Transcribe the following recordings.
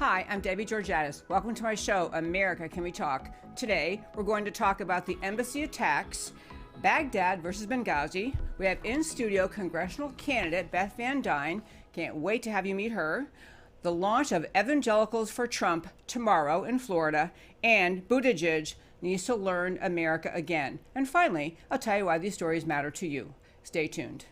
Hi, I'm Debbie Georgatos. Welcome to my show, America, Can We Talk? Today, we're going to talk about the embassy attacks, Baghdad versus Benghazi. We have in studio Congressional candidate Beth Van Duyne. Can't wait to have you meet her. The launch of Evangelicals for Trump tomorrow in Florida, and Buttigieg needs to learn America again. And finally, I'll tell you why these stories matter to you. Stay tuned.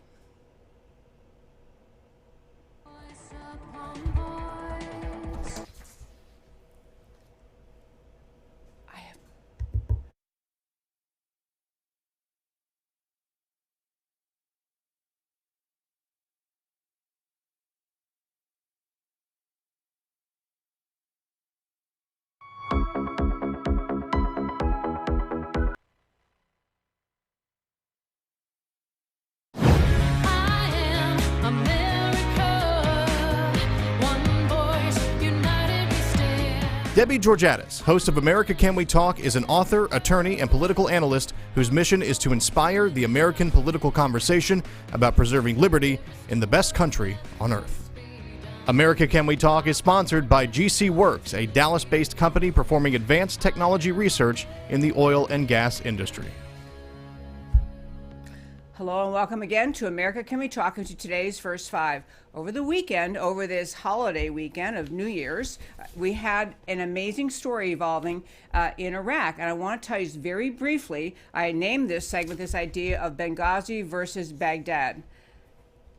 Debbie Georgatos, host of America Can We Talk, is an author, attorney, and political analyst whose mission is to inspire the American political conversation about preserving liberty in the best country on earth. America Can We Talk is sponsored by GC Works, a Dallas-based company performing advanced technology research in the oil and gas industry. Hello and welcome again to America Can We Talk, to today's First Five. Over the weekend, over this holiday weekend of New Year's, we had an amazing story evolving in Iraq. And I want to tell you very briefly, I named this segment this idea of Benghazi versus Baghdad.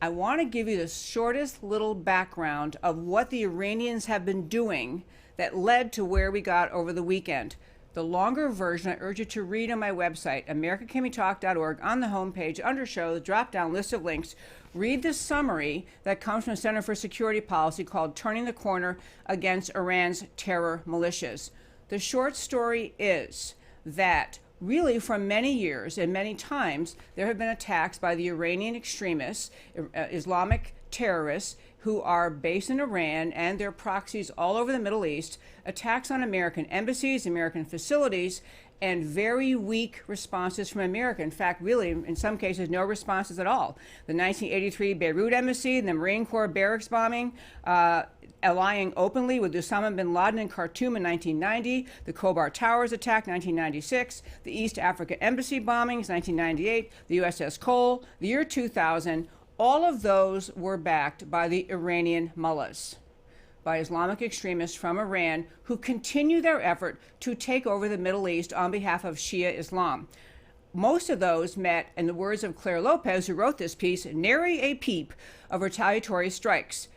I want to give you the shortest little background of what the Iranians have been doing that led to where we got over the weekend. The longer version, I urge you to read on my website, americacanwetalk.org, on the homepage, under show, the drop-down list of links. Read the summary that comes from the Center for Security Policy called Turning the Corner Against Iran's Terror Militias. The short story is that really for many years and many times, there have been attacks by the Iranian extremists, Islamic terrorists, who are based in Iran and their proxies all over the Middle East, attacks on American embassies, American facilities, and very weak responses from America. In fact, really, in some cases, no responses at all. The 1983 Beirut embassy, the Marine Corps barracks bombing, allying openly with Osama bin Laden in Khartoum in 1990, the Khobar Towers attack, 1996, the East Africa embassy bombings, 1998, the USS Cole, the year 2000, all of those were backed by the Iranian mullahs, by Islamic extremists from Iran who continue their effort to take over the Middle East on behalf of Shia Islam. Most of those met, in the words of Claire Lopez, who wrote this piece, nary a peep of retaliatory strikes.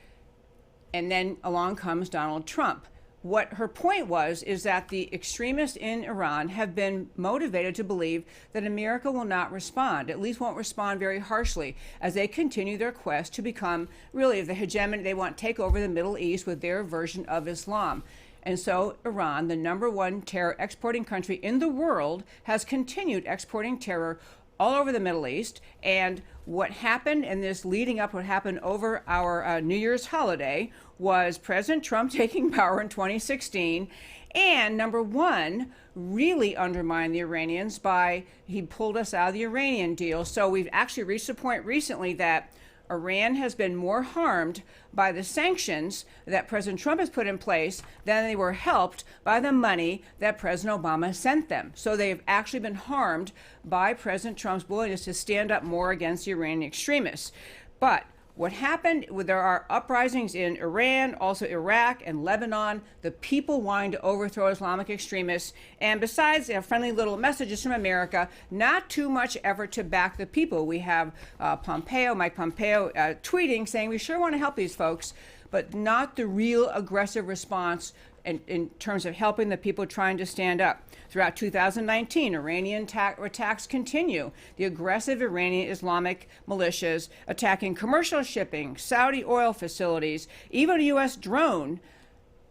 And then along comes Donald Trump. What her point was is that the extremists in Iran have been motivated to believe that America will not respond, at least won't respond very harshly, as they continue their quest to become really the hegemony. They want to take over the Middle East with their version of Islam. And so Iran, the number one terror exporting country in the world, has continued exporting terror all over the Middle East. And what happened in this leading up, what happened over our New Year's holiday, was President Trump taking power in 2016, and number one, really undermined the Iranians by, he pulled us out of the Iranian deal. So we've actually reached a point recently that Iran has been more harmed by the sanctions that President Trump has put in place than they were helped by the money that President Obama sent them. So they've actually been harmed by President Trump's willingness to stand up more against the Iranian extremists. But what happened, there are uprisings in Iran, also Iraq and Lebanon, the people wanting to overthrow Islamic extremists. And besides friendly little messages from America, not too much effort to back the people. We have Mike Pompeo tweeting saying we sure want to help these folks, but not the real aggressive response in terms of helping the people trying to stand up. Throughout 2019, Iranian attacks continue. The aggressive Iranian Islamic militias attacking commercial shipping, Saudi oil facilities, even a U.S. drone.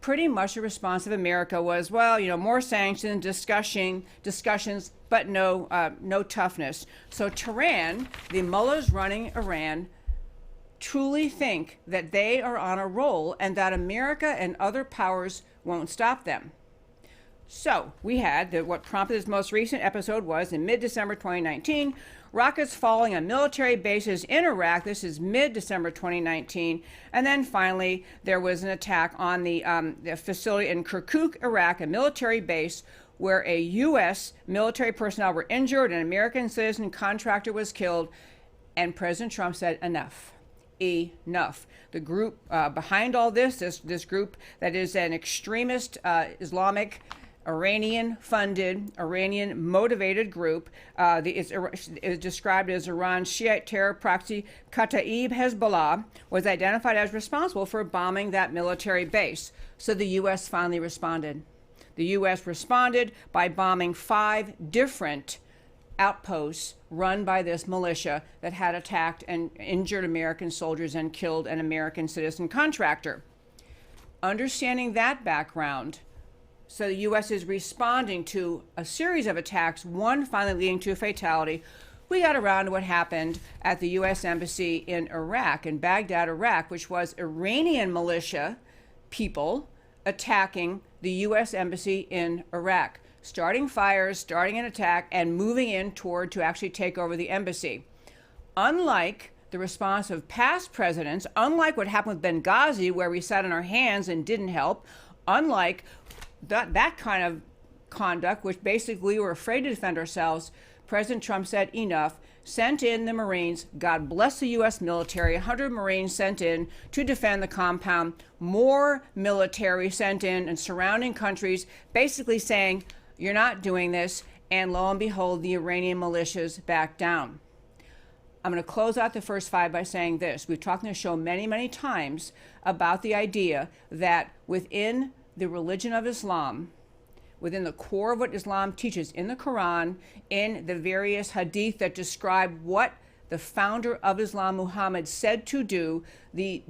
Pretty much the response of America was, well, more sanctions, discussions, but no toughness. So Tehran, the mullahs running Iran, truly think that they are on a roll and that America and other powers won't stop them. So we had what prompted this most recent episode was in mid-December 2019, rockets falling on military bases in Iraq. This is mid-December 2019. And then finally, there was an attack on the facility in Kirkuk, Iraq, a military base where a U.S. military personnel were injured, an American citizen contractor was killed, and President Trump said, enough. Enough. The group behind all this group that is an extremist Islamic, Iranian-funded, Iranian-motivated group, is described as Iran's Shiite terror proxy Kataib Hezbollah, was identified as responsible for bombing that military base. So the U.S. finally responded. The U.S. responded by bombing 5 different outposts run by this militia that had attacked and injured American soldiers and killed an American citizen contractor. Understanding that background, so the U.S. is responding to a series of attacks, one finally leading to a fatality. We got around to what happened at the U.S. Embassy in Iraq, in Baghdad, Iraq, which was Iranian militia people attacking the U.S. Embassy in Iraq, starting fires, starting an attack, and moving in toward to actually take over the embassy. Unlike the response of past presidents, unlike what happened with Benghazi, where we sat on our hands and didn't help, unlike that kind of conduct, which basically we were afraid to defend ourselves, President Trump said enough, sent in the Marines. God bless the U.S. military. 100 Marines sent in to defend the compound. More military sent in and surrounding countries, basically saying, you're not doing this. And lo and behold, the Iranian militias backed down. I'm going to close out the first 5 by saying this. We've talked on the show many, many times about the idea that within the religion of Islam, within the core of what Islam teaches in the Quran, in the various hadith that describe what the founder of Islam, Muhammad, said to do, the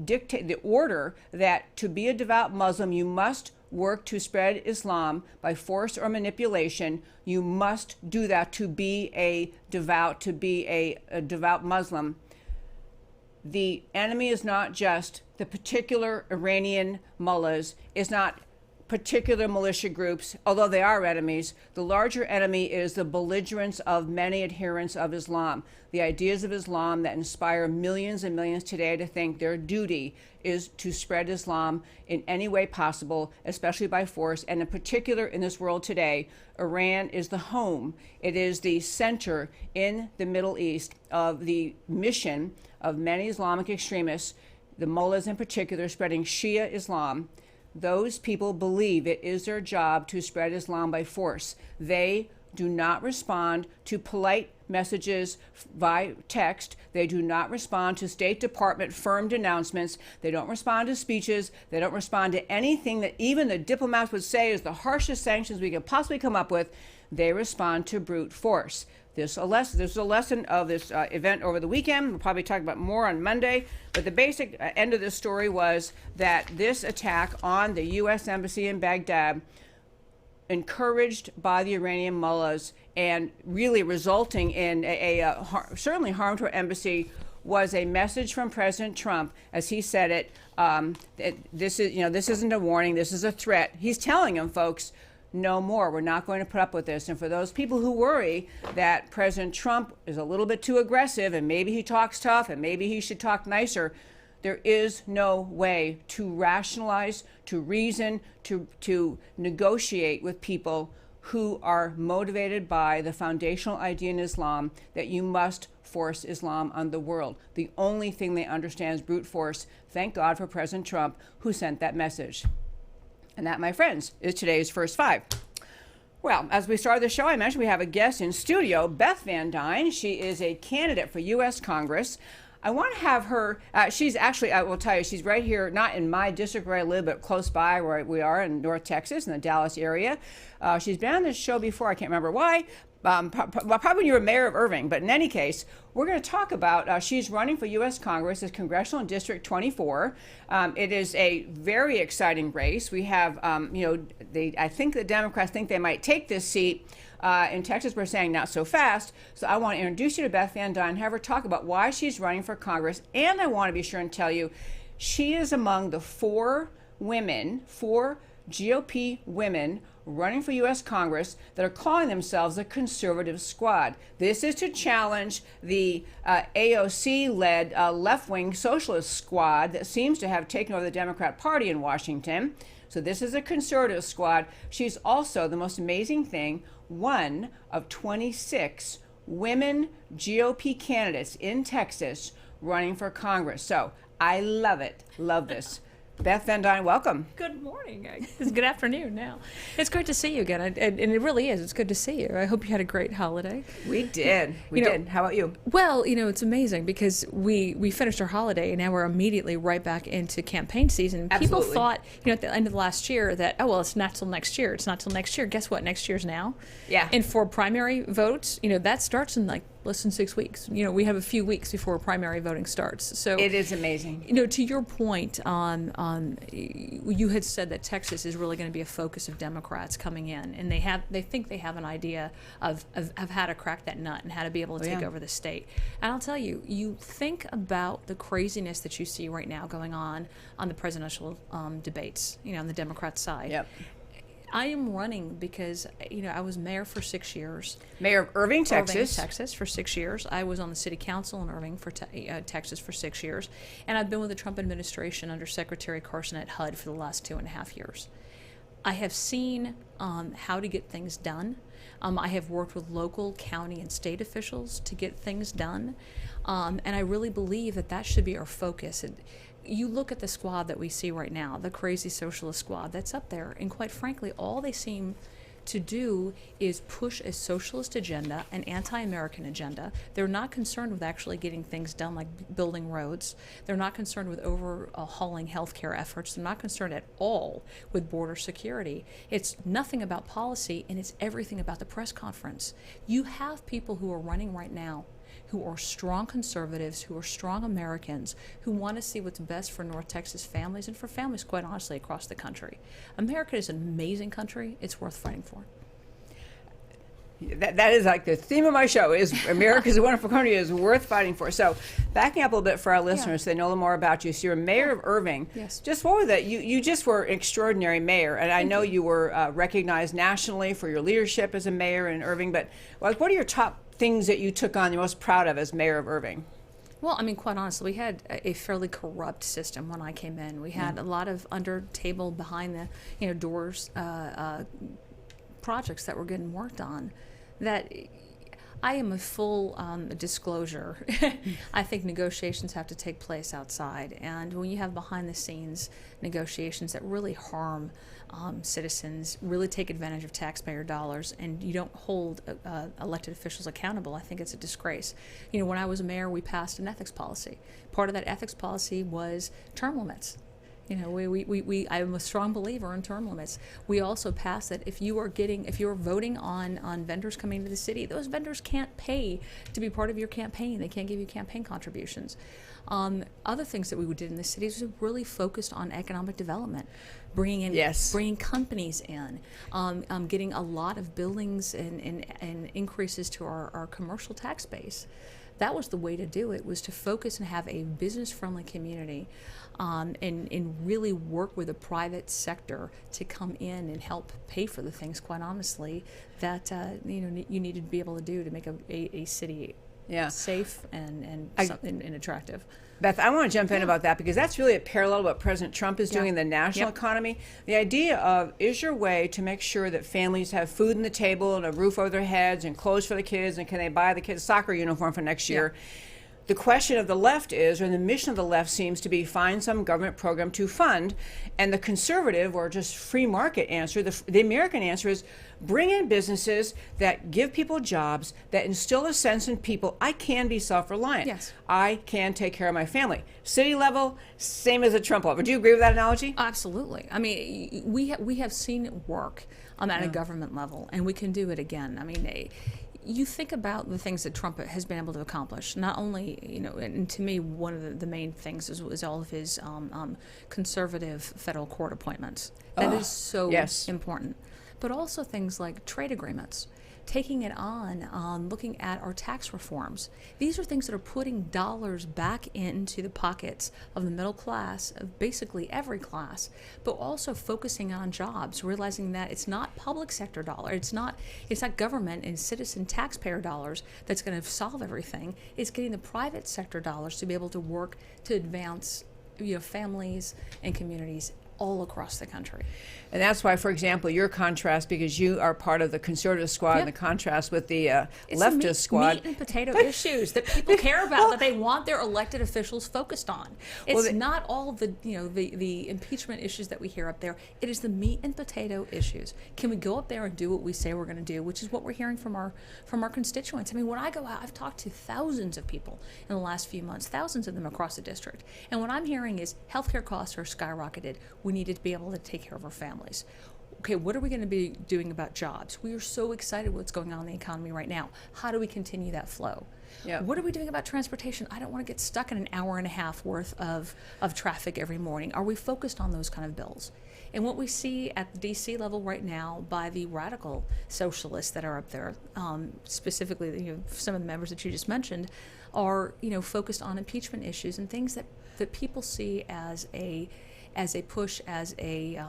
order that to be a devout Muslim, you must work to spread Islam by force or manipulation. You must do that to be a devout Muslim. The enemy is not just the particular Iranian mullahs, is not particular militia groups, although they are enemies. The larger enemy is the belligerence of many adherents of Islam, the ideas of Islam that inspire millions and millions today to think their duty is to spread Islam in any way possible, especially by force. And in particular, in this world today, Iran is the home. It is the center in the Middle East of the mission of many Islamic extremists, the mullahs in particular, spreading Shia Islam. Those people believe it is their job to spread Islam by force. They do not respond to polite messages by text. They do not respond to State Department firm denouncements. They don't respond to speeches. They don't respond to anything that even the diplomats would say is the harshest sanctions we could possibly come up with. They respond to brute force. This is a lesson of this event over the weekend. We'll probably talk about more on Monday. But the basic end of this story was that this attack on the U.S. Embassy in Baghdad, encouraged by the Iranian mullahs and really resulting in certainly harm to our embassy, was a message from President Trump, as he said it. This isn't a warning. This is a threat. He's telling them, folks, no more. We're not going to put up with this. And for those people who worry that President Trump is a little bit too aggressive and maybe he talks tough and maybe he should talk nicer, there is no way to rationalize, to reason, to negotiate with people who are motivated by the foundational idea in Islam that you must force Islam on the world. The only thing they understand is brute force. Thank God for President Trump, who sent that message. And that, my friends, is today's First Five. Well, as we started the show, I mentioned we have a guest in studio, Beth Van Duyne. She is a candidate for U.S. Congress. I want to have her, she's actually, I will tell you, she's right here, not in my district where I live, but close by where we are in North Texas, in the Dallas area. She's been on this show before, I can't remember why, probably when you were mayor of Irving. But in any case, we're going to talk about, she's running for U.S. Congress as Congressional in District 24. It is a very exciting race. We have, I think the Democrats think they might take this seat. In Texas, we're saying not so fast. So I want to introduce you to Beth Van Duyne, have her talk about why she's running for Congress. And I want to be sure and tell you, she is among the four GOP women running for U.S. Congress that are calling themselves a conservative squad. This is to challenge the AOC-led left-wing socialist squad that seems to have taken over the Democrat Party in Washington. So this is a conservative squad. She's also, the most amazing thing, one of 26 women GOP candidates in Texas running for Congress. So I love it. Love this. Beth Van Duyne, welcome. Good morning. It's good afternoon now. It's great to see you again, and it really is. It's good to see you. I hope you had a great holiday. We did. We did. How about you? Well, it's amazing because we finished our holiday, and now we're immediately right back into campaign season. Absolutely. People thought, at the end of last year that, it's not till next year. It's not till next year. Guess what? Next year's now. Yeah. And for primary votes, that starts in less than 6 weeks. We have a few weeks before primary voting starts. So it is amazing. To your point on you had said that Texas is really going to be a focus of Democrats coming in, and they think they have an idea of how to crack that nut and how to be able to take over the state. And I'll tell you, you think about the craziness that you see right now going on the presidential debates, on the Democrat side. Yep. I am running because, I was mayor for 6 years. Mayor of Irving, Texas. Irving, Texas for 6 years. I was on the city council in Irving for Texas for 6 years. And I've been with the Trump administration under Secretary Carson at HUD for the last 2.5 years. I have seen how to get things done. I have worked with local, county, and state officials to get things done. And I really believe that should be our focus. You look at the squad that we see right now, the crazy socialist squad that's up there, and quite frankly, all they seem to do is push a socialist agenda, an anti-American agenda. They're not concerned with actually getting things done like building roads. They're not concerned with overhauling healthcare efforts. They're not concerned at all with border security. It's nothing about policy, and it's everything about the press conference. You have people who are running right now who are strong conservatives, who are strong Americans, who want to see what's best for North Texas families and for families, quite honestly, across the country. America is an amazing country. It's worth fighting for. That is like the theme of my show, is America's a wonderful country, is worth fighting for. So backing up a little bit for our listeners so they know a little more about you. So you're mayor of Irving. Yes. Just what was that? You just were an extraordinary mayor, and I know you were recognized nationally for your leadership as a mayor in Irving, but what are your top things that you took on you're most proud of as mayor of Irving? Well, quite honestly, we had a fairly corrupt system when I came in. We had a lot of under table, behind the doors projects that were getting worked on. That I am a full disclosure. I think negotiations have to take place outside, and when you have behind the scenes negotiations that really harm citizens, really take advantage of taxpayer dollars, and you don't hold elected officials accountable, I think it's a disgrace. When I was mayor, we passed an ethics policy. Part of that ethics policy was term limits. I'm a strong believer in term limits. We also passed that if you're voting on vendors coming to the city, those vendors can't pay to be part of your campaign. They can't give you campaign contributions. Other things that we did in the city was really focused on economic development, bringing companies in, getting a lot of buildings and increases to our commercial tax base. That was the way to do it, was to focus and have a business-friendly community, and really work with the private sector to come in and help pay for the things, quite honestly, that you need to be able to do to make a city safe and attractive. Beth, I want to jump in about that, because that's really a parallel to what President Trump is doing in the national economy. The idea of, is your way to make sure that families have food on the table and a roof over their heads and clothes for the kids, and can they buy the kids a soccer uniform for next year? The question of the left is, or the mission of the left seems to be, find some government program to fund. And the conservative, or just free market answer, the American answer is, bring in businesses that give people jobs, that instill a sense in people, I can be self-reliant. Yes. I can take care of my family. City level, same as a Trump level. Do you agree with that analogy? Absolutely. We have seen it work at a government level, and we can do it again. You think about the things that Trump has been able to accomplish. Not only, and to me, one of the main things is all of his conservative federal court appointments. That is so important. But also things like trade agreements. taking it on, looking at our tax reforms. These are things that are putting dollars back into the pockets of the middle class, of basically every class, but also focusing on jobs, realizing that it's not public sector dollar, it's not government and citizen taxpayer dollars that's going to solve everything. It's getting the private sector dollars to be able to work to advance, families and communities all across the country. And that's why, for example, your contrast, because you are part of the conservative squad, and the contrast with the leftist squad. Meat and potato issues that people care about, that they want their elected officials focused on. It's not all the the impeachment issues that we hear up there. It is the meat and potato issues. Can we go up there and do what we say we're going to do, which is what we're hearing from our constituents? I mean, when I go out, I've talked to thousands of people in the last few months, thousands of them across the district, and what I'm hearing is healthcare costs are skyrocketed. We need to be able to take care of our families. Okay, what are we going to be doing about jobs? We are so excited what's going on in the economy right now. How do we continue that flow? Yeah. What are we doing about transportation? I don't want to get stuck in an hour and a half worth of traffic every morning. Are we focused on those kind of bills? And what we see at the D.C. level right now by the radical socialists that are up there, specifically some of the members that you just mentioned, are focused on impeachment issues and things that people see as a push, as a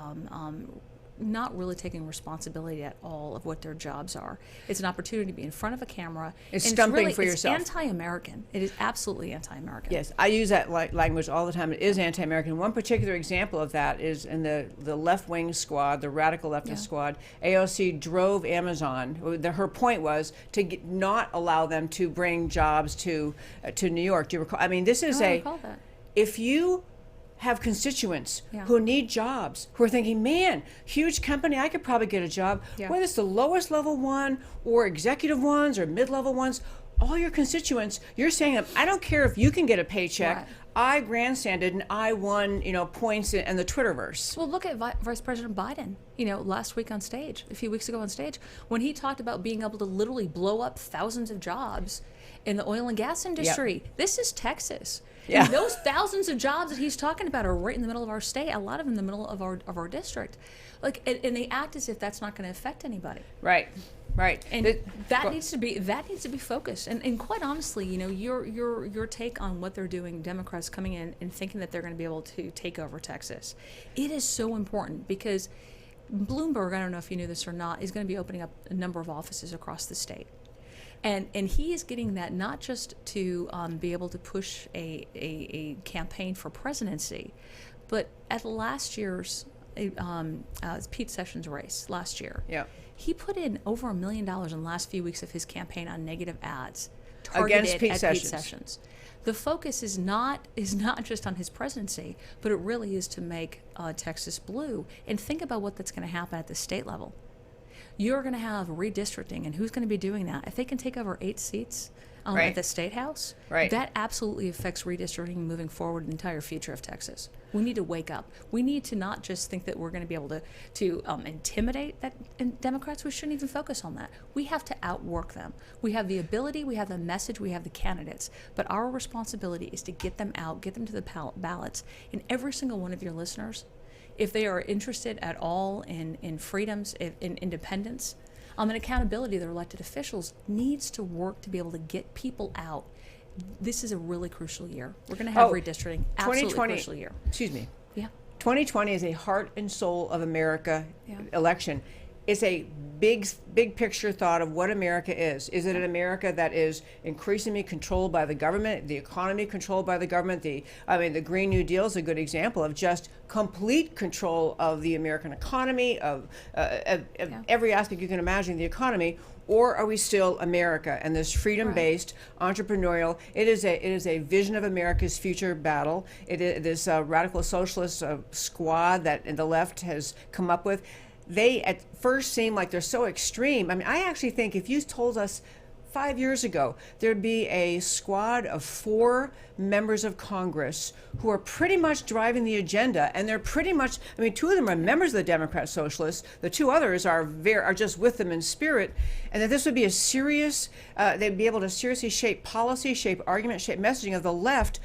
not really taking responsibility at all of what their jobs are. It's an opportunity to be in front of a camera. It's stumping for It's yourself. anti-American. It is absolutely anti-American. Yes, I use that language all the time. It is anti-American. One particular example of that is in the left-wing squad, the radical leftist squad. AOC drove Amazon. Her point was to not allow them to bring jobs to New York. Do you recall? I mean, this is I recall that. If you have constituents who need jobs, who are thinking, man, huge company, I could probably get a job, whether it's the lowest level one or executive ones or mid-level ones, all your constituents, you're saying to them, I don't care if you can get a paycheck. Right. I grandstanded and I won, points in the Twitterverse. Well, look at Vice President Biden, last week on stage, a few weeks ago on stage, when he talked about being able to literally blow up thousands of jobs in the oil and gas industry. Yep. This is Texas. Yeah. And those thousands of jobs that he's talking about are right in the middle of our state, a lot of them in the middle of our district. And they act as if that's not going to affect anybody. Right. Right. And that needs to be focused. And quite honestly, your take on what they're doing, Democrats coming in and thinking that they're going to be able to take over Texas, it is so important because Bloomberg, I don't know if you knew this or not, is going to be opening up a number of offices across the state. And he is getting that not just to be able to push a campaign for presidency, but at last year's Pete Sessions race last year, he put in over $1 million in the last few weeks of his campaign on negative ads targeted against Pete at Sessions. Pete Sessions. The focus is not just on his presidency, but it really is to make Texas blue. And think about what that's going to happen at the state level. You're going to have redistricting, and who's going to be doing that? If they can take over 8 seats at the State House, that absolutely affects redistricting moving forward the entire future of Texas. We need to wake up. We need to not just think that we're going to be able to intimidate Democrats. We shouldn't even focus on that. We have to outwork them. We have the ability, we have the message, we have the candidates, but our responsibility is to get them out, get them to the ballots. And every single one of your listeners, if they are interested at all in freedoms, in independence, and accountability, their elected officials needs to work to be able to get people out. This is a really crucial year. We're going to have redistricting. Absolutely crucial year. Excuse me. Yeah. 2020 is a heart and soul of America election. It's a big picture thought of what America is. Is it an America that is increasingly controlled by the government, the economy controlled by the government? The Green New Deal is a good example of just complete control of the American economy, of every aspect you can imagine of the economy. Or are we still America and this freedom-based, entrepreneurial? It is a vision of America's future battle. It is this radical socialist squad that the left has come up with. They at first seem like they're so extreme. I mean, I actually think if you told us 5 years ago there'd be a squad of 4 members of Congress who are pretty much driving the agenda, and they're pretty much, 2 of them are members of the Democrat Socialists, the 2 others are just with them in spirit, and that this would be a serious, they'd be able to seriously shape policy, shape argument, shape messaging of the left.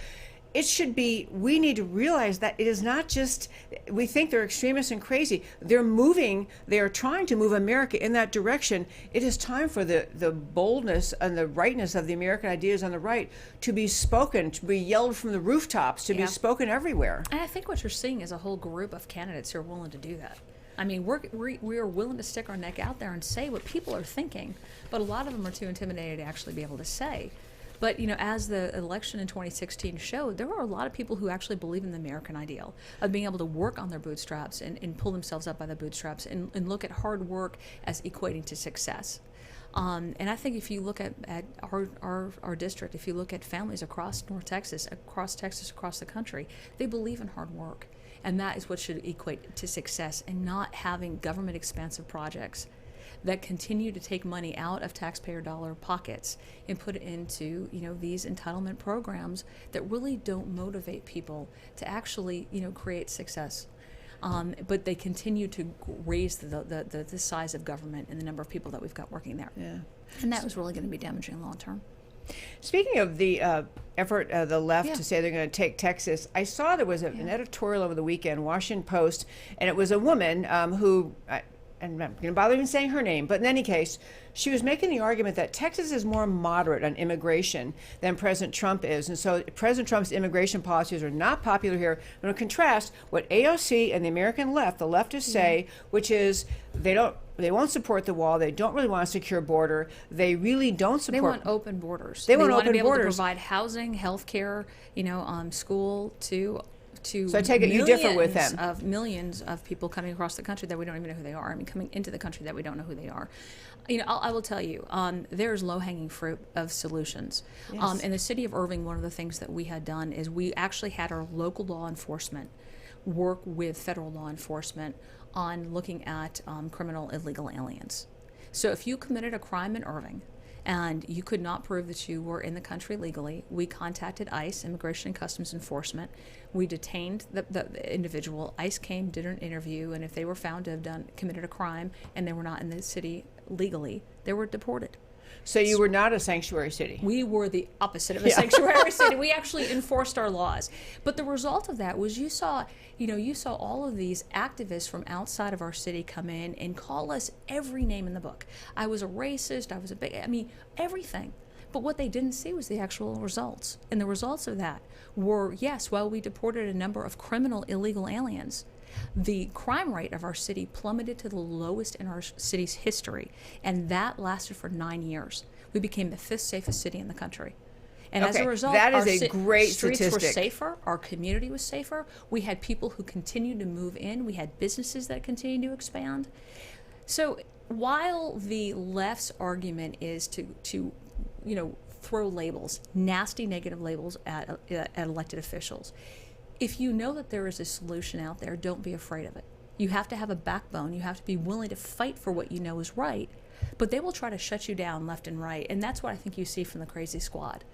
it should be, we need to realize that it is not just, we think they're extremists and crazy. They're moving, they are trying to move America in that direction. It is time for the boldness and the rightness of the American ideas on the right to be spoken, to be yelled from the rooftops, to be spoken everywhere. And I think what you're seeing is a whole group of candidates who are willing to do that. I mean, we are willing to stick our neck out there and say what people are thinking, but a lot of them are too intimidated to actually be able to say. But, you know, as the election in 2016 showed, there were a lot of people who actually believe in the American ideal of being able to work on their bootstraps and pull themselves up by the bootstraps and look at hard work as equating to success. And I think if you look at our district, if you look at families across North Texas, across the country, they believe in hard work. And that is what should equate to success, and not having government expansive projects that continue to take money out of taxpayer dollar pockets and put it into, you know, these entitlement programs that really don't motivate people to actually, you know, create success. But they continue to raise the size of government and the number of people that we've got working there. Yeah. And that was really going to be damaging long term. Speaking of the effort of the left to say they're going to take Texas, I saw there was an editorial over the weekend, Washington Post, and it was a woman who, and I'm going to bother even saying her name, but in any case, she was making the argument that Texas is more moderate on immigration than President Trump is. And so President Trump's immigration policies are not popular here. I'm going to contrast what AOC and the American left, the leftists say, which is they won't support the wall. They don't really want a secure border. They really don't support. They want open borders. They want to open be able borders. to provide housing, health care, you know, school to So I take it you differ with them. Millions of people coming across the country that we don't even know who they are. I mean, coming into the country that we don't know who they are. You know, I will tell you, there's low-hanging fruit of solutions. Yes. In the city of Irving, one of the things that we had done is we actually had our local law enforcement work with federal law enforcement on looking at criminal illegal aliens. So if you committed a crime in Irving and you could not prove that you were in the country legally, we contacted ICE, Immigration and Customs Enforcement. We detained the individual. ICE came, did an interview, and if they were found to have committed a crime and they were not in the city legally, they were deported. So you were not a sanctuary city. We were the opposite of a sanctuary city. We actually enforced our laws. But the result of that was you saw all of these activists from outside of our city come in and call us every name in the book. I was a racist, everything. But what they didn't see was the actual results. And the results of that were, yes, while we deported a number of criminal illegal aliens, the crime rate of our city plummeted to the lowest in our city's history, and that lasted for 9 years. We became the 5th safest city in the country. And as a result, that is a great streets statistic. were safer, our community was safer, we had people who continued to move in, we had businesses that continued to expand. So while the left's argument is to throw labels, nasty negative labels at elected officials, if you know that there is a solution out there, don't be afraid of it. You have to have a backbone. You have to be willing to fight for what you know is right. But they will try to shut you down left and right, and that's what I think you see from the crazy squad.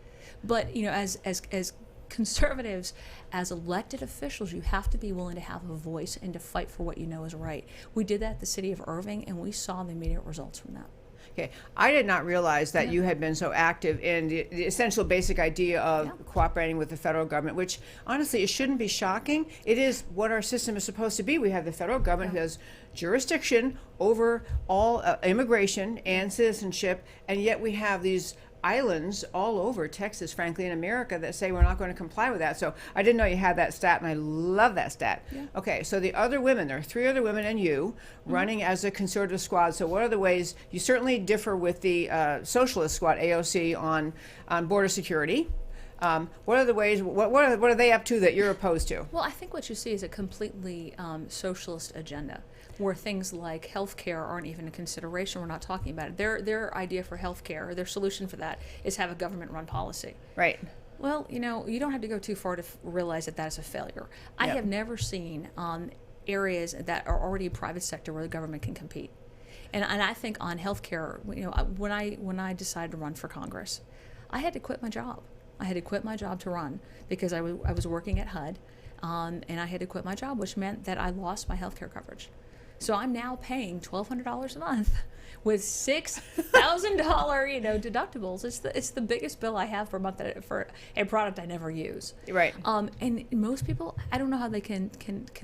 But as conservatives, as elected officials, you have to be willing to have a voice and to fight for what you know is right. We did that at the city of Irving, and we saw the immediate results from that. Okay, I did not realize that you had been so active in the essential basic idea of cooperating with the federal government, which honestly, it shouldn't be shocking. It is what our system is supposed to be. We have the federal government who has jurisdiction over all immigration and citizenship, and yet we have these islands all over Texas, frankly, in America that say we're not going to comply with that. So I didn't know you had that stat, and I love that stat. Yeah. Okay, so the other women, there are 3 other women and you running as a conservative squad. So what are the ways, you certainly differ with the socialist squad, AOC, on border security. What are the ways, what are they up to that you're opposed to? Well, I think what you see is a completely socialist agenda, where things like health care aren't even a consideration. We're not talking about it. Their idea for health care, or their solution for that, is have a government-run policy. Right. Well, you don't have to go too far to realize that is a failure. I have never seen areas that are already private sector where the government can compete. And I think on health care, when I decided to run for Congress, I had to quit my job. I had to quit my job to run because I was working at HUD, and I had to quit my job, which meant that I lost my health care coverage. So I'm now paying $1,200 a month with $6,000 deductibles. It's the biggest bill I have for a month for a product I never use. Right. And most people, I don't know how they can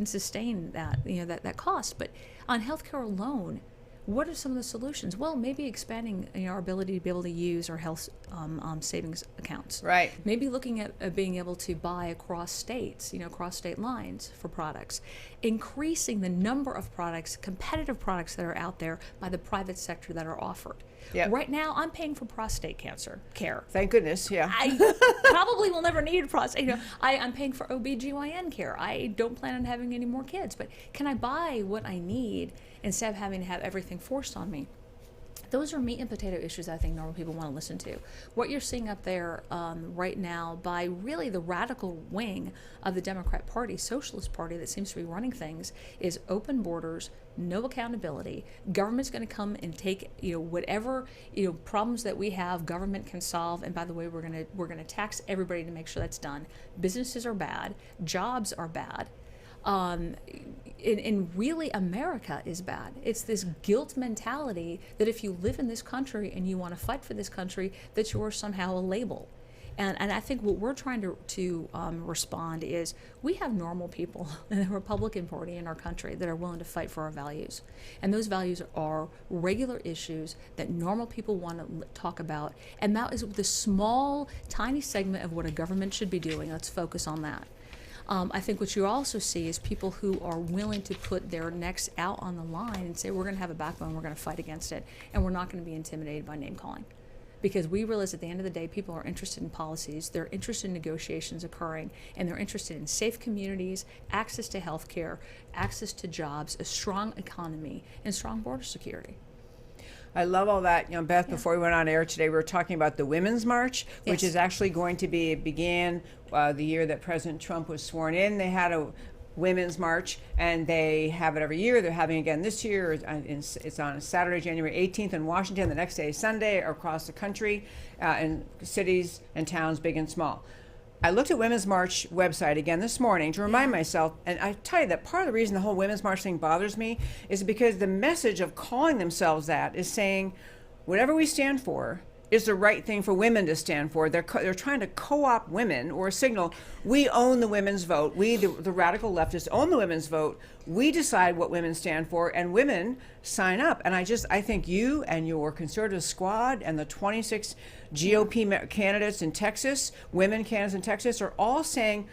sustain that that cost. But on healthcare alone, what are some of the solutions? Well, maybe expanding our ability to be able to use our health savings accounts. Right. Maybe looking at being able to buy across states, across state lines for products. Increasing the number of products, competitive products that are out there by the private sector that are offered. Yep. Right now, I'm paying for prostate cancer care. Thank goodness, yeah. I probably will never need prostate. I'm paying for OB/GYN care. I don't plan on having any more kids, but can I buy what I need instead of having to have everything forced on me? Those are meat and potato issues I think normal people want to listen to. What you're seeing up there right now by really the radical wing of the Democrat Party, Socialist Party that seems to be running things, is open borders, no accountability. Government's going to come and take whatever problems that we have, government can solve. And by the way, we're going to tax everybody to make sure that's done. Businesses are bad, jobs are bad. And really America is bad. It's this guilt mentality that if you live in this country and you want to fight for this country, that you're somehow a label. And I think what we're trying to respond is we have normal people in the Republican Party in our country that are willing to fight for our values. And those values are regular issues that normal people want to talk about. And that is the small, tiny segment of what a government should be doing. Let's focus on that. I think what you also see is people who are willing to put their necks out on the line and say, we're going to have a backbone, we're going to fight against it, and we're not going to be intimidated by name calling. Because we realize at the end of the day, people are interested in policies, they're interested in negotiations occurring, and they're interested in safe communities, access to health care, access to jobs, a strong economy, and strong border security. I love all that. Beth, before we went on air today, we were talking about the Women's March, which Yes. is actually going to began the year that President Trump was sworn in. They had a Women's March, and they have it every year. They're having it again this year. It's on Saturday, January 18th in Washington. The next day is Sunday across the country in cities and towns, big and small. I looked at Women's March website again this morning to remind myself, and I tell you that part of the reason the whole Women's March thing bothers me is because the message of calling themselves that is saying whatever we stand for is the right thing for women to stand for. They're trying to co-opt women or signal we own the women's vote. We, the radical leftists, own the women's vote. We decide what women stand for, and women sign up. And I think you and your conservative squad and the 26 GOP candidates in Texas, women candidates in Texas, are all saying,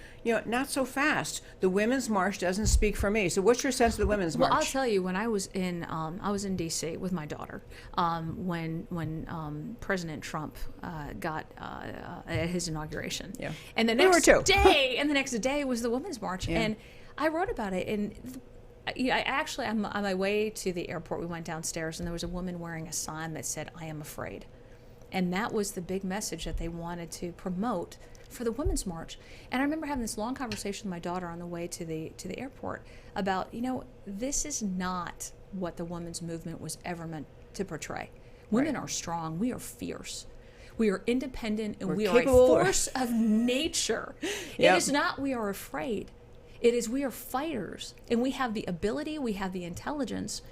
not so fast. The Women's March doesn't speak for me. So what's your sense of the Women's March? Well, I'll tell you, when I was in D.C. with my daughter, when President Trump got at his inauguration, and the next day was the Women's March, and I wrote about it, and on my way to the airport, we went downstairs, and there was a woman wearing a sign that said, "I am afraid." And that was the big message that they wanted to promote for the Women's March. And I remember having this long conversation with my daughter on the way to the airport about, this is not what the women's movement was ever meant to portray. Women are strong. We are fierce. We are independent, and we are a force of nature. It is not we are afraid. It is we are fighters, and we have the ability, we have the intelligence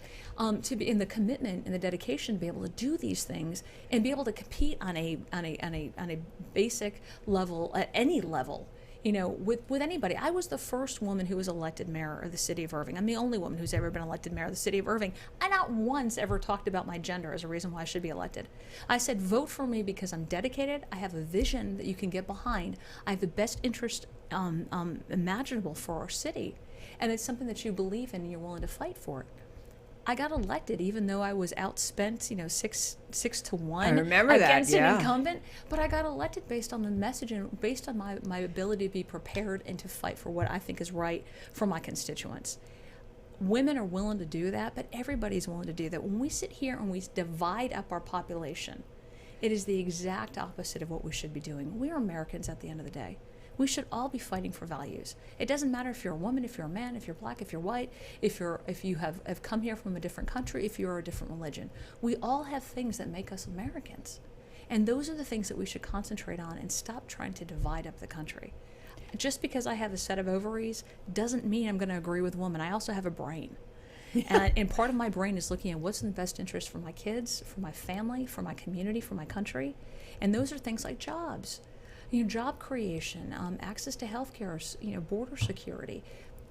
to be in the commitment and the dedication to be able to do these things and be able to compete on a basic level, at any level, with anybody. I was the first woman who was elected mayor of the city of Irving. I'm the only woman who's ever been elected mayor of the city of Irving. I not once ever talked about my gender as a reason why I should be elected. I said, vote for me because I'm dedicated. I have a vision that you can get behind. I have the best interest imaginable for our city, and it's something that you believe in and you're willing to fight for it. I got elected even though I was outspent, 6-1 I remember against that, an incumbent, but I got elected based on the message and based on my ability to be prepared and to fight for what I think is right for my constituents. Women are willing to do that, but everybody's willing to do that. When we sit here and we divide up our population, it is the exact opposite of what we should be doing. We are Americans at the end of the day. We should all be fighting for values. It doesn't matter if you're a woman, if you're a man, if you're black, if you're white, if you have come here from a different country, if you're a different religion. We all have things that make us Americans. And those are the things that we should concentrate on and stop trying to divide up the country. Just because I have a set of ovaries doesn't mean I'm going to agree with a woman. I also have a brain. And part of my brain is looking at what's in the best interest for my kids, for my family, for my community, for my country. And those are things like jobs, job creation, access to health care, border security.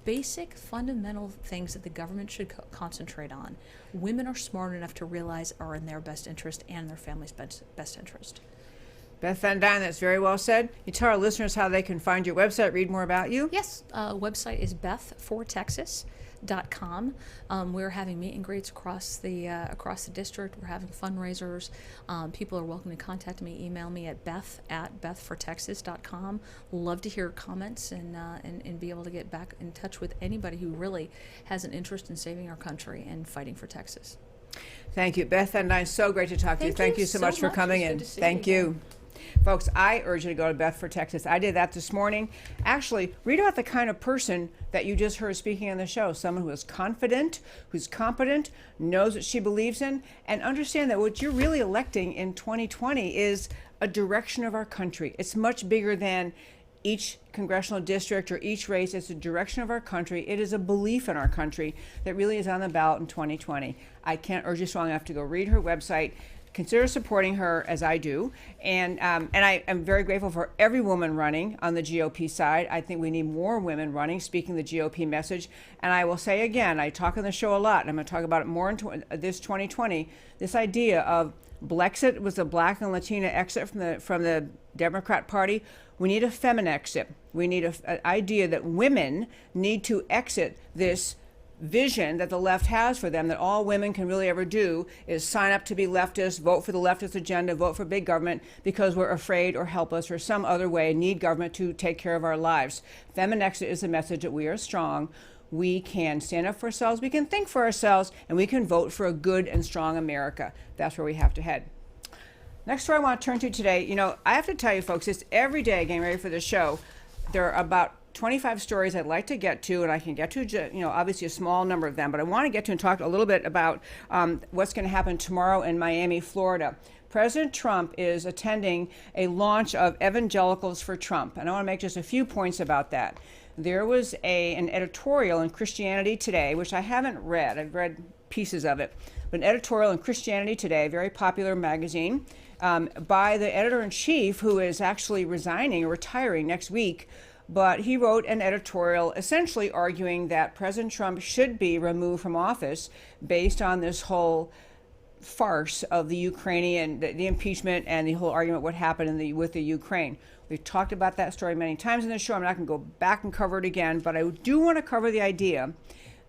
Basic fundamental things that the government should concentrate on. Women are smart enough to realize are in their best interest and their family's best interest. Beth Van Duyne, that's very well said. You tell our listeners how they can find your website, read more about you? Yes, website is bethfortexas.com. We're having meet and greets across the district. We're having fundraisers. People are welcome to contact me, email me at beth@bethfortexas.com. Love to hear comments and be able to get back in touch with anybody who really has an interest in saving our country and fighting for Texas. Thank you, Beth Van Duyne. So great to talk to you. Thank you so much for coming in. Thank you. Folks, I urge you to go to Beth for Texas. I did that this morning. Actually, read about the kind of person that you just heard speaking on the show. Someone who is confident, who's competent, knows what she believes in, and understand that what you're really electing in 2020 is a direction of our country. It's much bigger than each congressional district or each race. It's a direction of our country. It is a belief in our country that really is on the ballot in 2020. I can't urge you strong enough to go read her website. Consider supporting her as I do. And I am very grateful for every woman running on the GOP side. I think we need more women running, speaking the GOP message. And I will say again, I talk on the show a lot, and I'm going to talk about it more in this 2020, this idea of Blexit was the Black and Latina exit from the Democrat Party. We need a feminine exit. We need an idea that women need to exit this vision that the left has for them, that all women can really ever do is sign up to be leftists, vote for the leftist agenda, vote for big government because we're afraid or helpless or some other way need government to take care of our lives. Feminine exit is the message that we are strong. We can stand up for ourselves, we can think for ourselves, and we can vote for a good and strong America. That's where we have to head. Next story I want to turn to today, I have to tell you folks, it's every day getting ready for the show. There are about 25 stories I'd like to get to, and I can get to, obviously a small number of them, but I want to get to and talk a little bit about what's going to happen tomorrow in Miami, Florida. President Trump is attending a launch of Evangelicals for Trump, and I want to make just a few points about that. There was an editorial in Christianity Today, which I haven't read. I've read pieces of it, but an editorial in Christianity Today, a very popular magazine, by the editor-in-chief, who is actually resigning or retiring next week. But he wrote an editorial essentially arguing that President Trump should be removed from office based on this whole farce of the Ukrainian, the impeachment and the whole argument what happened with the Ukraine. We've talked about that story many times in the show. I'm not going to go back and cover it again, but I do want to cover the idea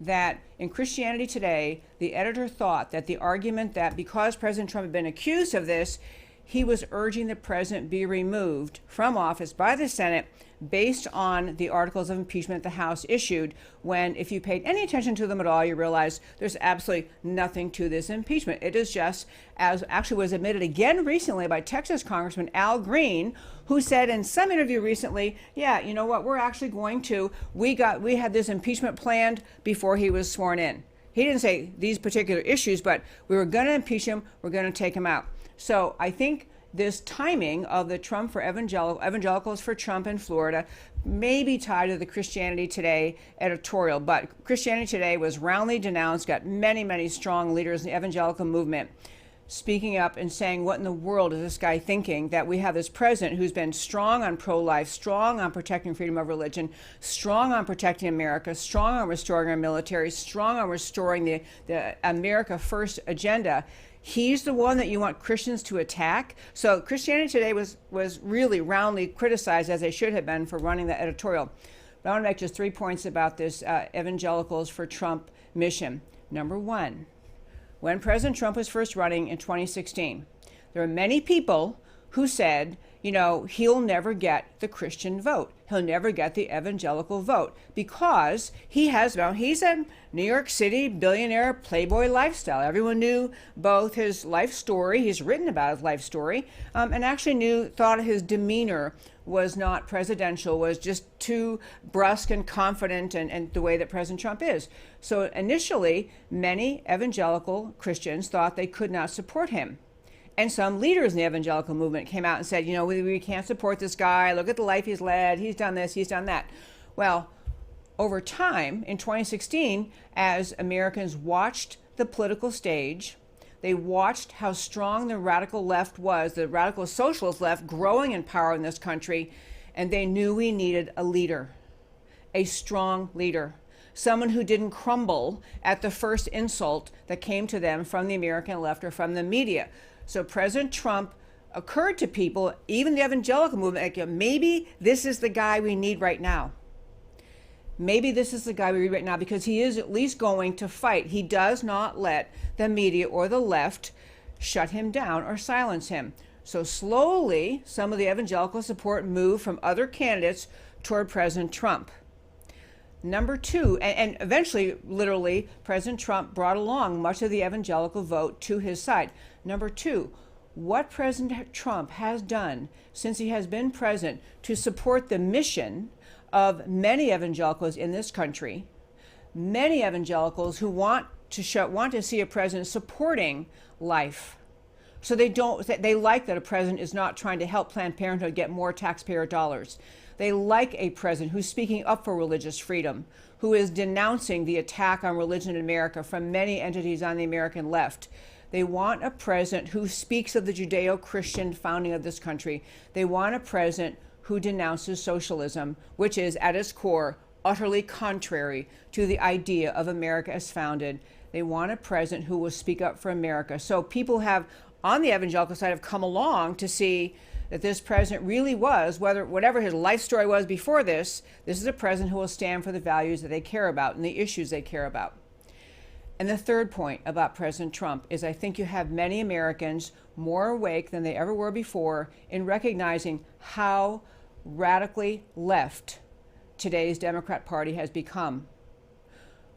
that in Christianity Today, the editor thought that the argument that because President Trump had been accused of this, he was urging the president be removed from office by the Senate based on the articles of impeachment the House issued, when if you paid any attention to them at all, you realize there's absolutely nothing to this impeachment. It is just, as actually was admitted again recently by Texas Congressman Al Green, who said in some interview recently, yeah, you know what, we're actually going to, we had this impeachment planned before he was sworn in. He didn't say these particular issues, but we were going to impeach him, we're going to take him out. So I think this timing of the Trump for Evangelicals for Trump in Florida may be tied to the Christianity Today editorial, but Christianity Today was roundly denounced, got many, many strong leaders in the evangelical movement speaking up and saying, what in the world is this guy thinking, that we have this president who's been strong on pro-life, strong on protecting freedom of religion, strong on protecting America, strong on restoring our military, strong on restoring the America First agenda. He's the one that you want Christians to attack. So Christianity Today was really roundly criticized, as they should have been, for running the editorial. But I want to make just 3 points about this Evangelicals for Trump mission. Number one, when President Trump was first running in 2016, there were many people who said, he'll never get the Christian vote. He'll never get the evangelical vote because he's a New York City billionaire playboy lifestyle. Everyone knew both his life story, he's written about his life story, and actually thought his demeanor was not presidential, was just too brusque and confident and the way that President Trump is. So initially, many evangelical Christians thought they could not support him. And some leaders in the evangelical movement came out and said, we can't support this guy. Look at the life he's led. He's done this, he's done that. Well, Over time, in 2016, as Americans watched the political stage, they watched how strong the radical left was, the radical socialist left growing in power in this country, and they knew we needed a leader, a strong leader, someone who didn't crumble at the first insult that came to them from the American left or from the media. So President Trump occurred to people, even the evangelical movement, like, maybe this is the guy we need right now. Maybe this is the guy we need right now, because he is at least going to fight. He does not let the media or the left shut him down or silence him. So slowly, some of the evangelical support moved from other candidates toward President Trump. Number two, and eventually, literally, President Trump brought along much of the evangelical vote to his side. Number two, what President Trump has done since he has been president to support the mission of many evangelicals in this country, many evangelicals who want to see a president supporting life. So they like that a president is not trying to help Planned Parenthood get more taxpayer dollars. They like a president who's speaking up for religious freedom, who is denouncing the attack on religion in America from many entities on the American left. They want a president who speaks of the Judeo-Christian founding of this country. They want a president who denounces socialism, which is at its core utterly contrary to the idea of America as founded. They want a president who will speak up for America. So people have, on the evangelical side, have come along to see that this president really was, whatever his life story was before this is a president who will stand for the values that they care about and the issues they care about. And the third point about President Trump is I think you have many Americans more awake than they ever were before in recognizing how radically left today's Democrat Party has become.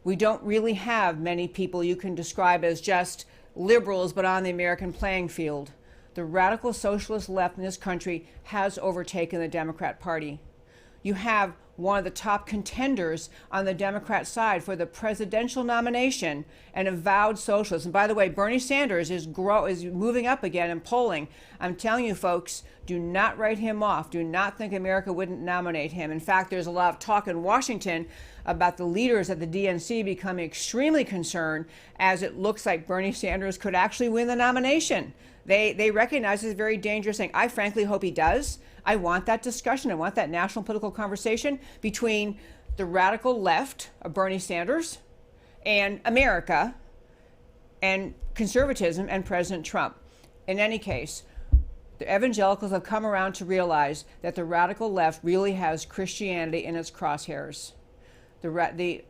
We don't really have many people you can describe as just liberals but on the American playing field. The radical socialist left in this country has overtaken the Democrat Party. You have one of the top contenders on the Democrat side for the presidential nomination, an avowed socialist. And by the way, Bernie Sanders is moving up again in polling. I'm telling you, folks, do not write him off. Do not think America wouldn't nominate him. In fact, there's a lot of talk in Washington about the leaders at the DNC becoming extremely concerned as it looks like Bernie Sanders could actually win the nomination. They recognize it's a very dangerous thing. I frankly hope he does. I want that discussion. I want that national political conversation between the radical left of Bernie Sanders and America and conservatism and President Trump. In any case, the evangelicals have come around to realize that the radical left really has Christianity in its crosshairs. The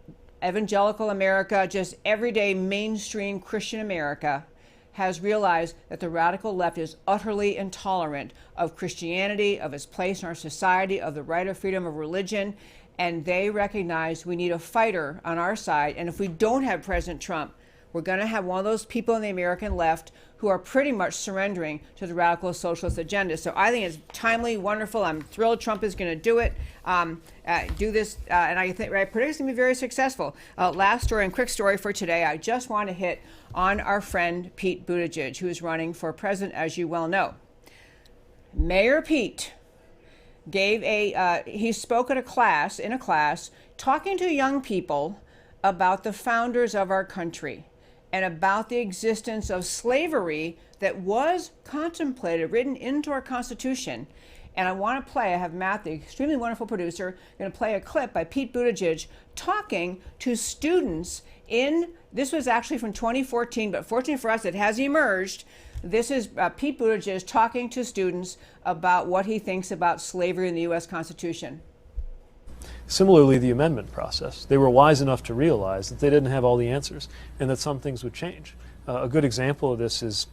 evangelical America, just everyday mainstream Christian America, has realized that the radical left is utterly intolerant of Christianity, of its place in our society, of the right of freedom of religion, and they recognize we need a fighter on our side. And if we don't have President Trump, we're going to have one of those people in the American left who are pretty much surrendering to the radical socialist agenda. So I think it's timely, wonderful. I'm thrilled Trump is going to do it, and I predict it's going to be very successful. Last story and quick story for today. I just want to hit on our friend Pete Buttigieg, who is running for president, as you well know. Mayor Pete he spoke at in a class, talking to young people about the founders of our country and about the existence of slavery that was contemplated, written into our Constitution. And I have Matt, the extremely wonderful producer, going to play a clip by Pete Buttigieg talking to students this was actually from 2014, but fortunately for us, it has emerged. This is Pete Buttigieg talking to students about what he thinks about slavery in the U.S. Constitution. Similarly, the amendment process. They were wise enough to realize that they didn't have all the answers and that some things would change. A good example of this is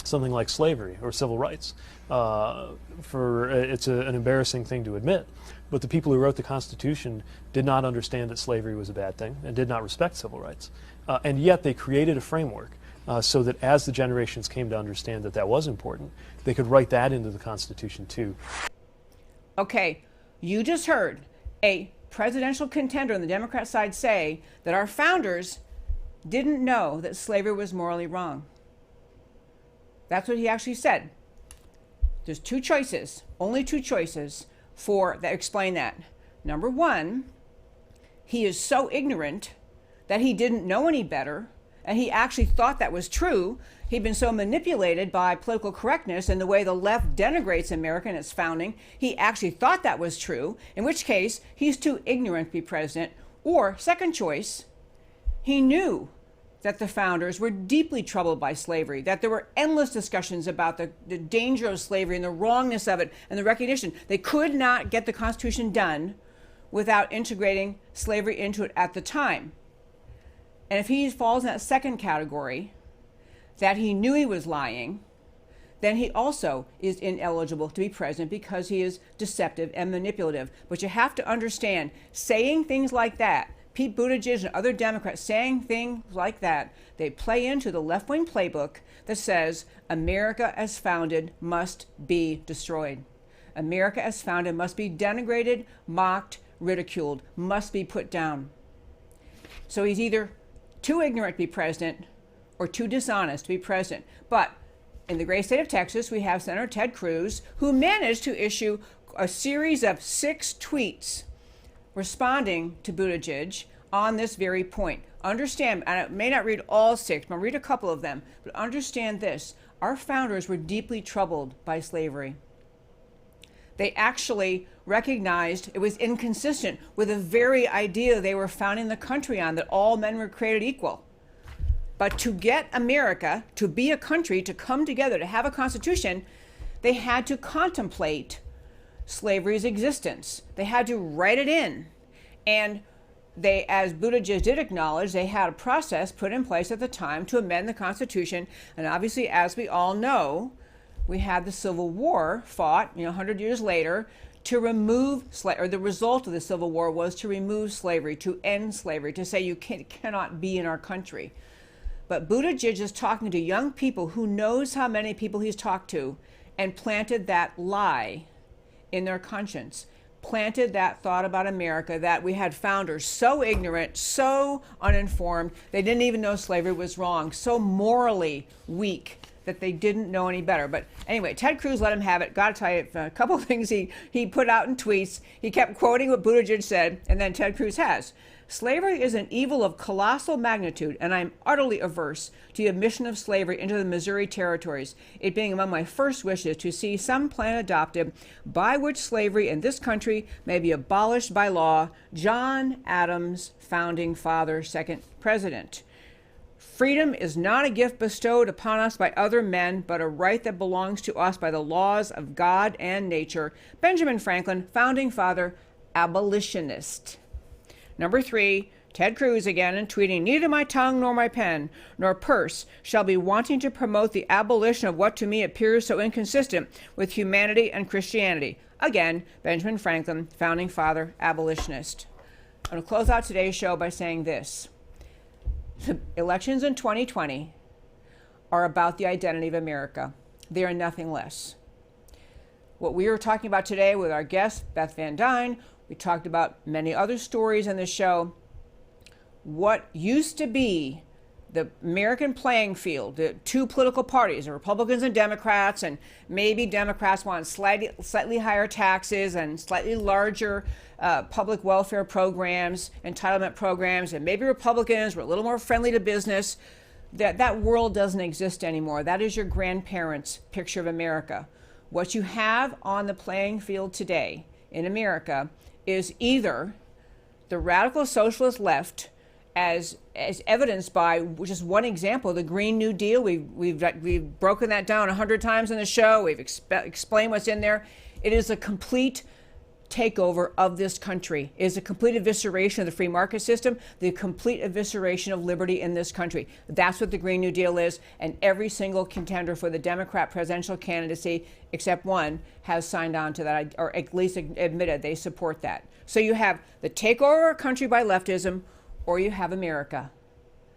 something like slavery or civil rights. It's an embarrassing thing to admit, but the people who wrote the Constitution did not understand that slavery was a bad thing and did not respect civil rights. And yet they created a framework so that as the generations came to understand that was important, they could write that into the Constitution too. Okay, you just heard a presidential contender on the Democrat side say that our founders didn't know that slavery was morally wrong. That's what he actually said. There's two choices, only two choices that explain that. Number one, he is so ignorant that he didn't know any better, and he actually thought that was true. He'd been so manipulated by political correctness and the way the left denigrates America and its founding, he actually thought that was true, in which case he's too ignorant to be president. Or, second choice, he knew that the founders were deeply troubled by slavery, that there were endless discussions about the danger of slavery and the wrongness of it and the recognition. They could not get the Constitution done without integrating slavery into it at the time. And if he falls in that second category, that he knew he was lying, then he also is ineligible to be president because he is deceptive and manipulative. But you have to understand, saying things like that, Pete Buttigieg and other Democrats saying things like that, they play into the left-wing playbook that says America as founded must be destroyed. America as founded must be denigrated, mocked, ridiculed, must be put down. So he's either too ignorant to be president or too dishonest to be president. But in the great state of Texas, we have Senator Ted Cruz, who managed to issue a series of 6 tweets responding to Buttigieg on this very point. Understand, and I may not read all 6, but I'll read a couple of them, but understand this. Our founders were deeply troubled by slavery. They actually recognized it was inconsistent with the very idea they were founding the country on, that all men were created equal. But to get America to be a country, to come together, to have a constitution, they had to contemplate slavery's existence. They had to write it in. And they, as Buttigieg did acknowledge, they had a process put in place at the time to amend the Constitution. And obviously, as we all know, we had the Civil War fought, 100 years later, to remove slavery, or the result of the Civil War was to remove slavery, to end slavery, to say you cannot be in our country. But Buttigieg is talking to young people who knows how many people he's talked to and planted that lie in their conscience, planted that thought about America, that we had founders so ignorant, so uninformed, they didn't even know slavery was wrong, so morally weak that they didn't know any better. But anyway, Ted Cruz let him have it. Got to tell you a couple of things he put out in tweets. He kept quoting what Buttigieg said, and then Ted Cruz has. Slavery is an evil of colossal magnitude, and I am utterly averse to the admission of slavery into the Missouri territories, it being among my first wishes to see some plan adopted by which slavery in this country may be abolished by law. John Adams, founding father, second president. Freedom is not a gift bestowed upon us by other men, but a right that belongs to us by the laws of God and nature. Benjamin Franklin, founding father, abolitionist. Number 3, Ted Cruz again, and tweeting, neither my tongue nor my pen nor purse shall be wanting to promote the abolition of what to me appears so inconsistent with humanity and Christianity. Again, Benjamin Franklin, founding father, abolitionist. I'm going to close out today's show by saying this. The elections in 2020 are about the identity of America. They are nothing less. What we are talking about today with our guest, Beth Van Duyne, we talked about many other stories in this show. What used to be the American playing field, the 2 political parties, the Republicans and Democrats, and maybe Democrats want slightly higher taxes and slightly larger public welfare programs, entitlement programs, and maybe Republicans were a little more friendly to business. That world doesn't exist anymore. That is your grandparents' picture of America. What you have on the playing field today in America is either the radical socialist left, as evidenced by just one example, the Green New Deal. We've broken that down 100 times in the show. We've explained what's in there. It is a complete takeover of this country. It is a complete evisceration of the free market system, the complete evisceration of liberty in this country. That's what the Green New Deal is, and every single contender for the Democrat presidential candidacy, except one, has signed on to that, or at least admitted they support that. So you have the takeover of a country by leftism, or you have America.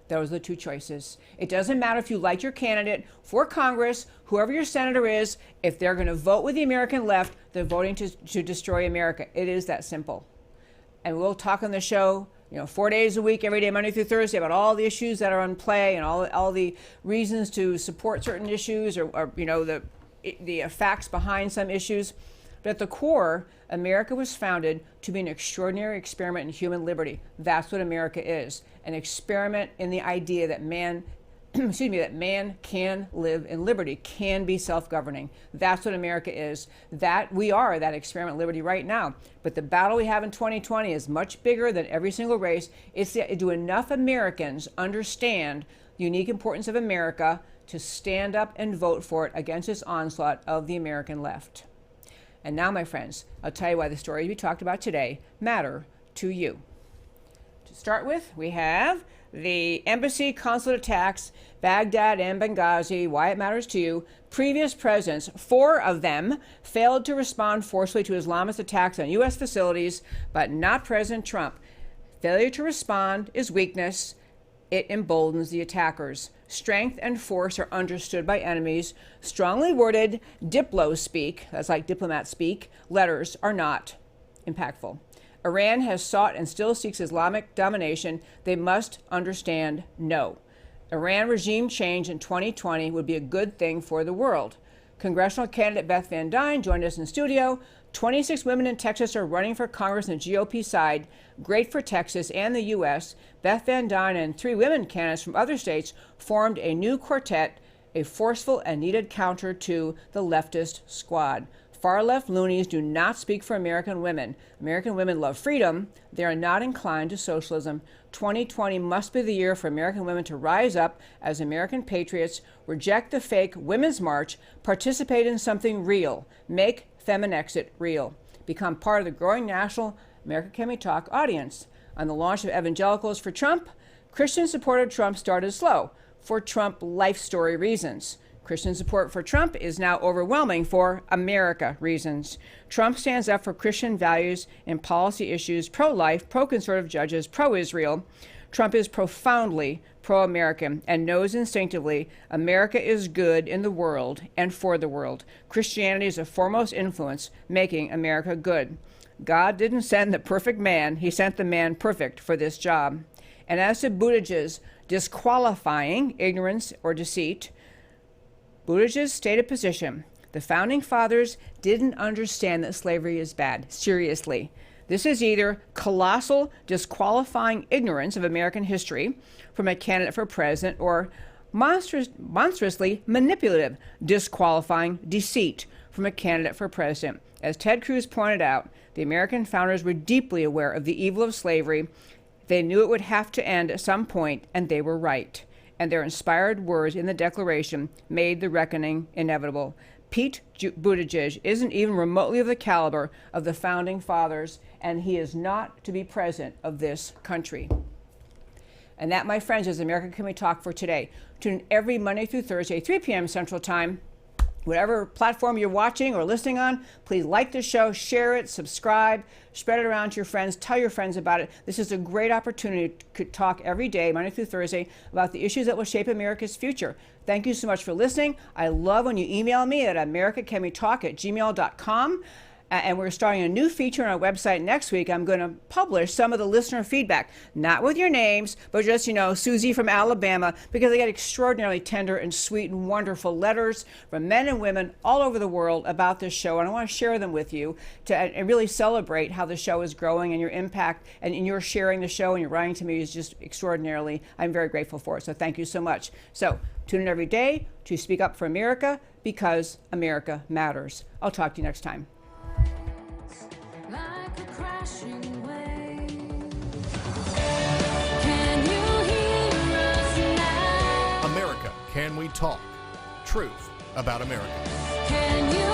Those are the 2 choices. It doesn't matter if you like your candidate for Congress, whoever your senator is, if they're going to vote with the American left, they're voting to destroy America. It is that simple. And we'll talk on the show, 4 days a week, every day, Monday through Thursday, about all the issues that are in play and all the reasons to support certain issues, or the facts behind some issues. But at the core, America was founded to be an extraordinary experiment in human liberty. That's what America is, an experiment in the idea that man that man can live in liberty, can be self-governing. That's what America is. That we are that experiment in liberty right now. But the battle we have in 2020 is much bigger than every single race. Do enough Americans understand the unique importance of America to stand up and vote for it against this onslaught of the American left? And now, my friends, I'll tell you why the stories we talked about today matter to you. To start with, we have the embassy consulate attacks, Baghdad and Benghazi, why it matters to you. Previous presidents, 4 of them, failed to respond forcefully to Islamist attacks on U.S. facilities, but not President Trump. Failure to respond is weakness. It emboldens the attackers. Strength and force are understood by enemies. Strongly worded diplo speak, that's like diplomat speak, letters are not impactful. Iran has sought and still seeks Islamic domination. They must understand no. Iran regime change in 2020 would be a good thing for the world. Congressional candidate Beth Van Duyne joined us in studio. 26 women in Texas are running for Congress on the GOP side. Great for Texas and the U.S. Beth Van Duyne and 3 women candidates from other states formed a new quartet, a forceful and needed counter to the leftist squad. Far-left loonies do not speak for American women. American women love freedom. They are not inclined to socialism. 2020 must be the year for American women to rise up as American patriots, reject the fake Women's March, participate in something real, make Feminexit real, become part of the growing national America Can We Talk audience. On the launch of Evangelicals for Trump, Christian support of Trump started slow for Trump life story reasons. Christian support for Trump is now overwhelming for America reasons. Trump stands up for Christian values and policy issues, pro-life, pro-conservative judges, pro-Israel. Trump is profoundly pro-American and knows instinctively America is good in the world and for the world. Christianity is a foremost influence making America good. God didn't send the perfect man. He sent the man perfect for this job. And as to Buttigieg's disqualifying ignorance or deceit, Buttigieg's stated position: the founding fathers didn't understand that slavery is bad. Seriously. This is either colossal disqualifying ignorance of American history from a candidate for president or monstrously manipulative disqualifying deceit from a candidate for president. As Ted Cruz pointed out, the American founders were deeply aware of the evil of slavery. They knew it would have to end at some point, and they were right. And their inspired words in the Declaration made the reckoning inevitable. Pete Buttigieg isn't even remotely of the caliber of the founding fathers, and he is not to be president of this country. And that, my friends, is America Can We Talk for today. Tune in every Monday through Thursday, 3 p.m. Central Time. Whatever platform you're watching or listening on, please like the show, share it, subscribe, spread it around to your friends, tell your friends about it. This is a great opportunity to talk every day, Monday through Thursday, about the issues that will shape America's future. Thank you so much for listening. I love when you email me at americacanwetalk@gmail.com. And we're starting a new feature on our website next week. I'm going to publish some of the listener feedback, not with your names, but just, Susie from Alabama, because I get extraordinarily tender and sweet and wonderful letters from men and women all over the world about this show. And I want to share them with you and really celebrate how the show is growing and your impact, and in your sharing the show and your writing to me is just extraordinarily, I'm very grateful for it. So thank you so much. So tune in every day to speak up for America, because America matters. I'll talk to you next time. Like a crashing wave. Can you hear us now? America Can We Talk? Truth about America. Can you